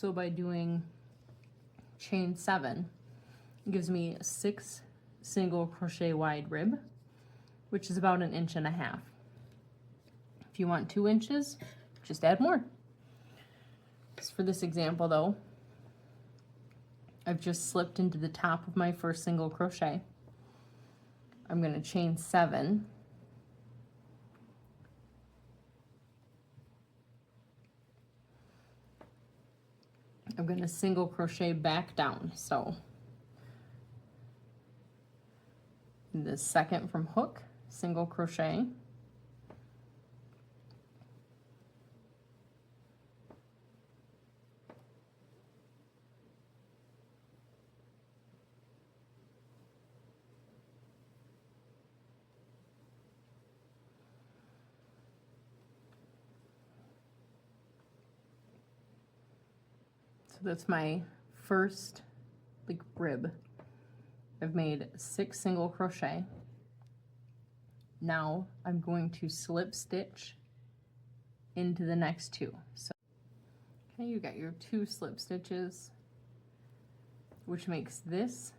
So by doing chain 7, it gives me 6 single crochet wide rib, which is about 1.5 inches. If you want 2 inches, just add more. Just for this example though, I've just slipped into the top of my first single crochet. I'm going to chain 7. I'm going to single crochet back down. So in the second from hook, single crochet. So that's my first like rib. I've made 6 single crochet. Now I'm going to slip stitch into the next 2. So okay, you got your 2 slip stitches, which makes this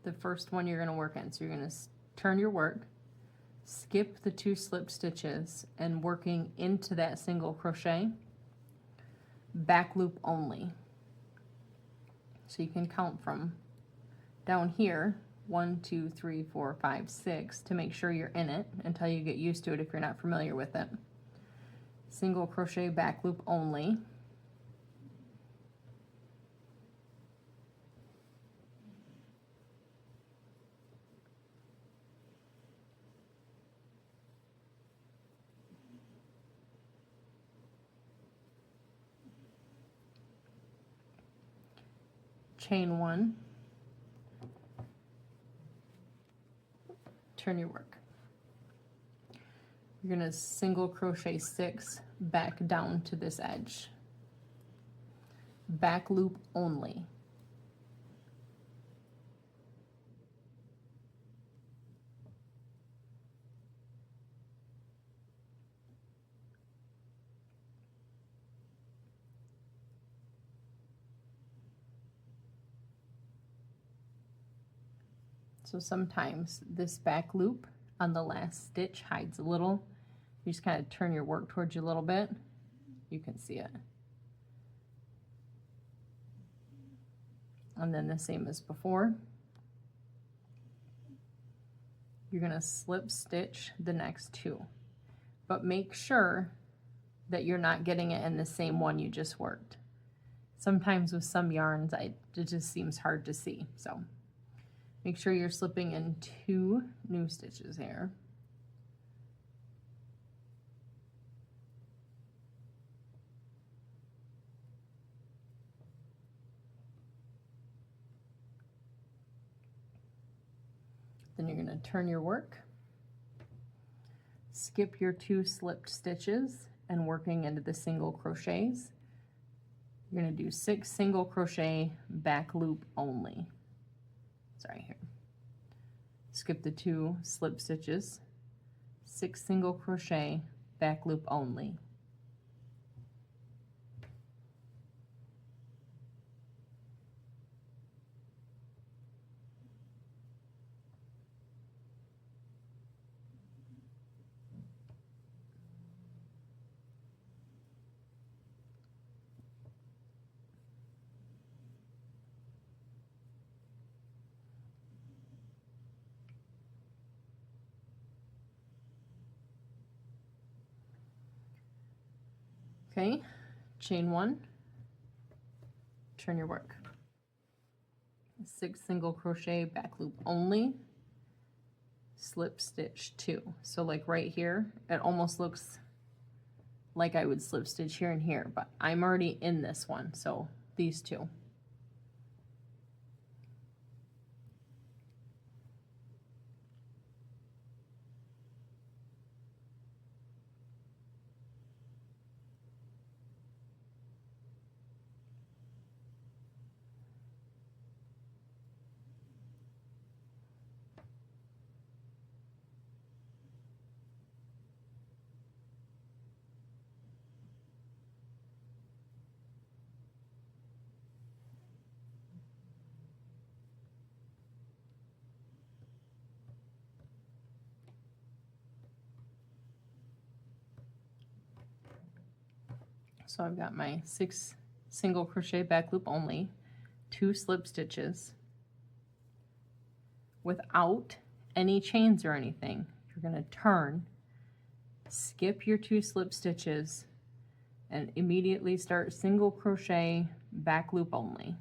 the first one you're going to work in. So you're going to turn your work, skip the 2 slip stitches, and working into that single crochet, back loop only. So you can count from down here 1, 2, 3, 4, 5, 6 to make sure you're in it until you get used to it if you're not familiar with it. Single crochet, back loop only. Chain 1, turn your work. You're going to single crochet 6 back down to this edge. Back loop only. So sometimes this back loop on the last stitch hides a little. You just kind of turn your work towards you a little bit. You can see it. And then the same as before. You're going to slip stitch the next 2. But make sure that you're not getting it in the same one you just worked. Sometimes with some yarns, it just seems hard to see. So make sure you're slipping in 2 new stitches here. Then you're going to turn your work, skip your 2 slipped stitches and working into the single crochets. You're going to do 6 single crochet, back loop only. Sorry, here. Skip the 2 slip stitches, 6 single crochet, back loop only. Okay, chain 1, turn your work. 6 single crochet, back loop only, slip stitch 2. So like right here, it almost looks like I would slip stitch here and here, but I'm already in this one, so these 2. So I've got my 6 single crochet back loop only, 2 slip stitches without any chains or anything. You're going to turn, skip your 2 slip stitches, and immediately start single crochet back loop only.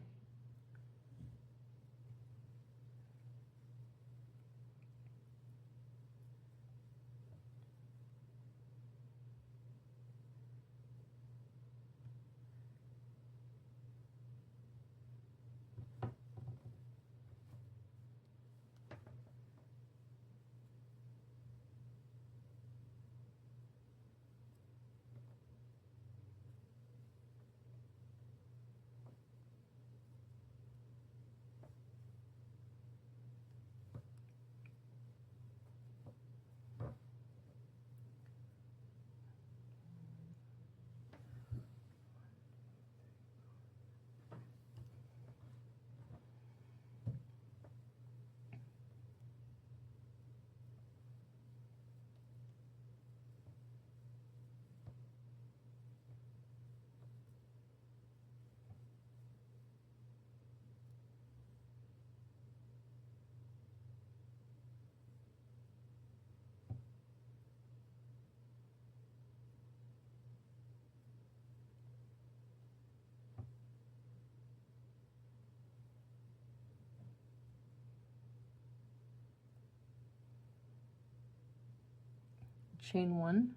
Chain 1,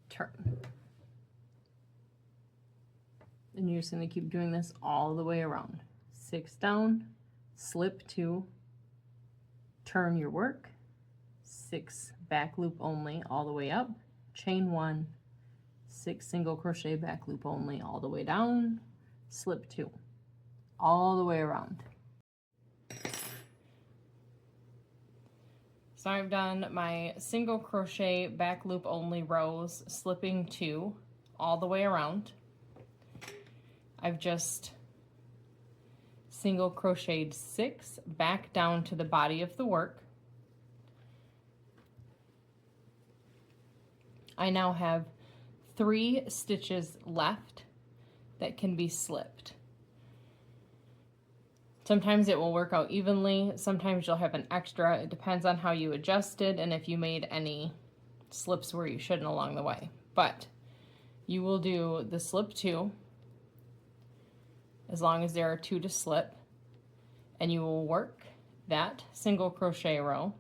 turn. And you're just going to keep doing this all the way around. 6 down, slip 2, turn your work, 6 back loop only all the way up, chain 1, 6 single crochet back loop only all the way down, slip 2, all the way around. So I've done my single crochet back loop only rows, slipping 2 all the way around. I've just single crocheted 6 back down to the body of the work. I now have 3 stitches left that can be slipped. Sometimes it will work out evenly, sometimes you'll have an extra. It depends on how you adjusted and if you made any slips where you shouldn't along the way. But you will do the slip 2 as long as there are 2 to slip, and you will work that single crochet row,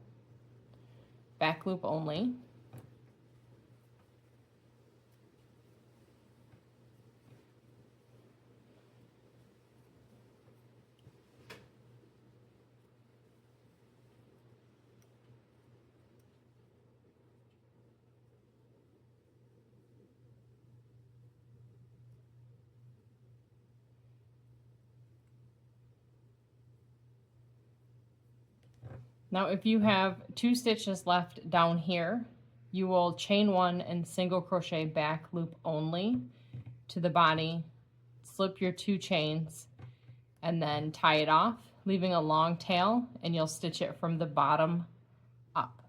back loop only, Now if you have 2 stitches left down here, you will chain 1 and single crochet back loop only to the body, slip your 2 chains, and then tie it off, leaving a long tail, and you'll stitch it from the bottom up.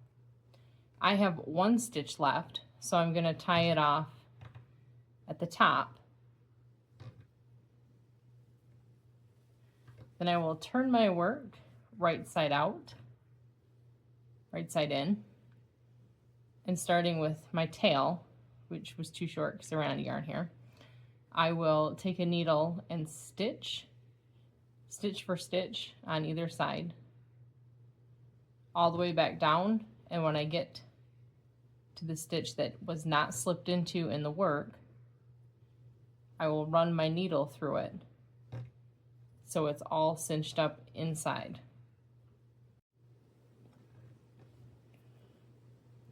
I have 1 stitch left, so I'm going to tie it off at the top. Then I will turn my work right side out, right side in, and starting with my tail, which was too short because I ran out of yarn here, I will take a needle and stitch for stitch on either side, all the way back down, and when I get to the stitch that was not slipped into in the work, I will run my needle through it so it's all cinched up inside.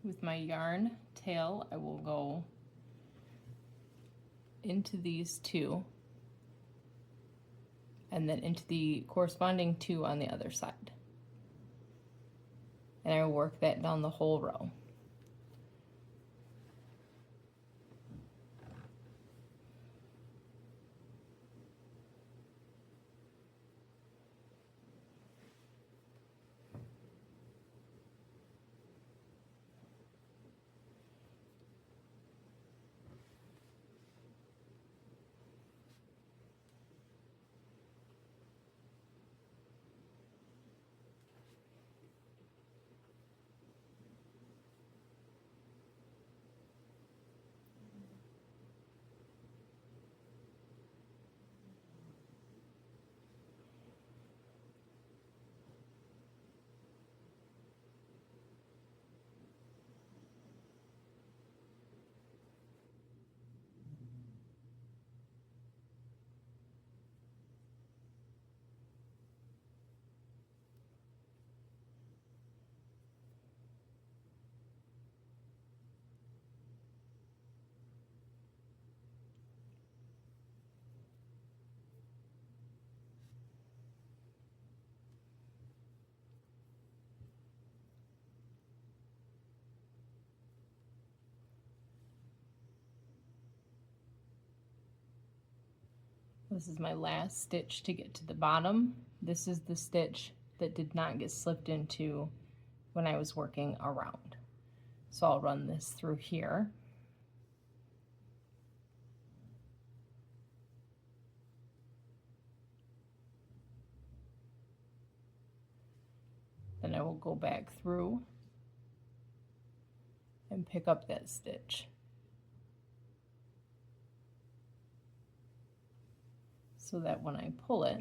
With my yarn tail, I will go into these 2 and then into the corresponding 2 on the other side. And I will work that down the whole row. This is my last stitch to get to the bottom. This is the stitch that did not get slipped into when I was working around. So I'll run this through here. Then I will go back through and pick up that stitch. So that when I pull it,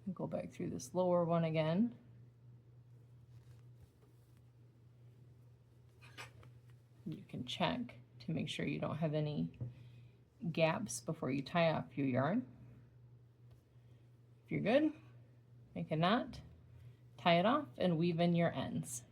I go back through this lower one again. You can check to make sure you don't have any gaps before you tie off your yarn. If you're good, make a knot, tie it off, and weave in your ends.